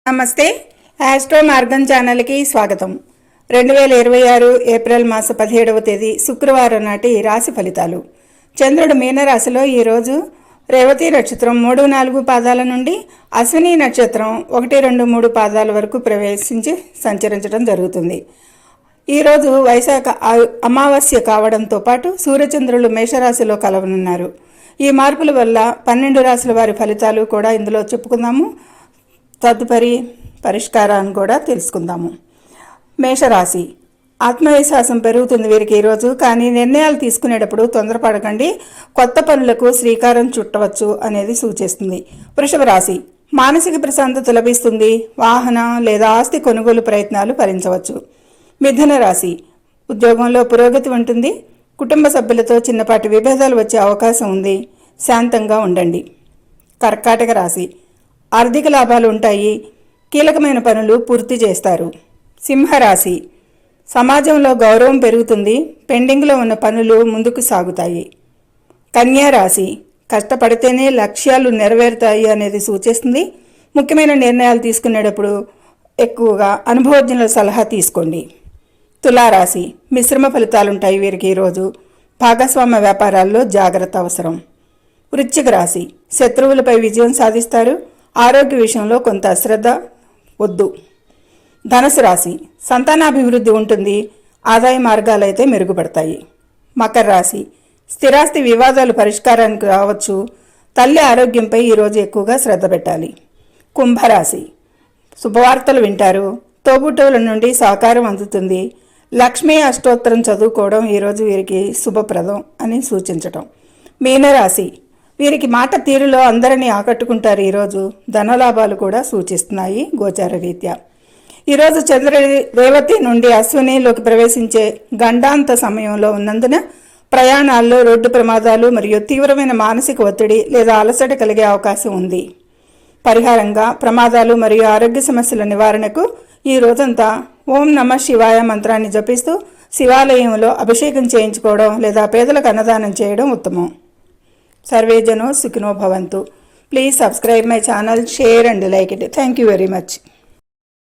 నమస్తే ఆస్ట్రో మార్గం ఛానల్కి స్వాగతం. 2026 ఏప్రిల్ మాస 17వ తేదీ శుక్రవారం నాటి రాశి ఫలితాలు. చంద్రుడు మీనరాశిలో ఈరోజు రేవతి నక్షత్రం 3-4 పాదాల నుండి అశ్విని నక్షత్రం 1-2-3 పాదాల వరకు ప్రవేశించి సంచరించడం జరుగుతుంది. ఈరోజు వైశాఖ అమావాస్య కావడంతో పాటు సూర్యచంద్రులు మేషరాశిలో కలవనున్నారు. ఈ మార్పుల వల్ల 12 రాశుల వారి ఫలితాలు కూడా ఇందులో చెప్పుకుందాము. తదుపరి పరిష్కారాన్ని కూడా తెలుసుకుందాము. మేషరాశి, ఆత్మవిశ్వాసం పెరుగుతుంది వీరికి ఈరోజు. కానీ నిర్ణయాలు తీసుకునేటప్పుడు తొందరపడకండి, కొత్త పనులకు శ్రీకారం చుట్టవచ్చు అనేది సూచిస్తుంది. వృషభ రాశి, మానసిక ప్రశాంతత లభిస్తుంది. వాహన లేదా ఆస్తి కొనుగోలు ప్రయత్నాలు ఫలించవచ్చు. మిథున రాశి, ఉద్యోగంలో పురోగతి ఉంటుంది. కుటుంబ సభ్యులతో చిన్నపాటి విభేదాలు వచ్చే అవకాశం ఉంది. శాంతంగా ఉండండి. కర్కాటక రాశి, ఆర్థిక లాభాలు ఉంటాయి. కీలకమైన పనులు పూర్తి చేస్తారు. సింహరాశి, సమాజంలో గౌరవం పెరుగుతుంది. పెండింగ్లో ఉన్న పనులు ముందుకు సాగుతాయి. కన్యా రాశి, కష్టపడితేనే లక్ష్యాలు నెరవేరుతాయి అనేది సూచిస్తుంది. ముఖ్యమైన నిర్ణయాలు తీసుకునేటప్పుడు ఎక్కువగా అనుభవజ్ఞుల సలహా తీసుకోండి. తులారాశి, మిశ్రమ ఫలితాలుంటాయి వీరికి ఈరోజు. భాగస్వామ్య వ్యాపారాల్లో జాగ్రత్త అవసరం. వృశ్చిక రాశి, శత్రువులపై విజయం సాధిస్తారు. ఆరోగ్య విషయంలో కొంత అశ్రద్ధ వద్దు. ధనుసు రాశి, సంతానాభివృద్ధి ఉంటుంది. ఆదాయ మార్గాలు అయితే మెరుగుపడతాయి. మకర రాశి, స్థిరాస్తి వివాదాలు పరిష్కారానికి రావచ్చు. తల్లి ఆరోగ్యంపై ఈరోజు ఎక్కువగా శ్రద్ధ పెట్టాలి. కుంభరాశి, శుభవార్తలు వింటారు. తోబుట్టువుల నుండి సహకారం అందుతుంది. లక్ష్మీ అష్టోత్తరం చదువుకోవడం ఈరోజు వీరికి శుభప్రదం అని సూచించటం. మీనరాశి, వీరికి మాట తీరులో అందరినీ ఆకట్టుకుంటారు. ఈరోజు ధనలాభాలు కూడా సూచిస్తున్నాయి గోచార రీత్యా. ఈరోజు చంద్రుడి రేవతి నుండి అశ్వినిలోకి ప్రవేశించే గండాంత సమయంలో ఉన్నందున ప్రయాణాల్లో రోడ్డు ప్రమాదాలు మరియు తీవ్రమైన మానసిక ఒత్తిడి లేదా అలసట కలిగే అవకాశం ఉంది. పరిహారంగా ప్రమాదాలు మరియు ఆరోగ్య సమస్యల నివారణకు ఈ రోజంతా ఓం నమః శివాయ మంత్రాన్ని జపిస్తూ శివాలయంలో అభిషేకం చేయించుకోవడం లేదా పేదలకు అన్నదానం చేయడం ఉత్తమం. సర్వే జనో సుఖినో భవంతు. Please subscribe my channel, share and like it. Thank you very much.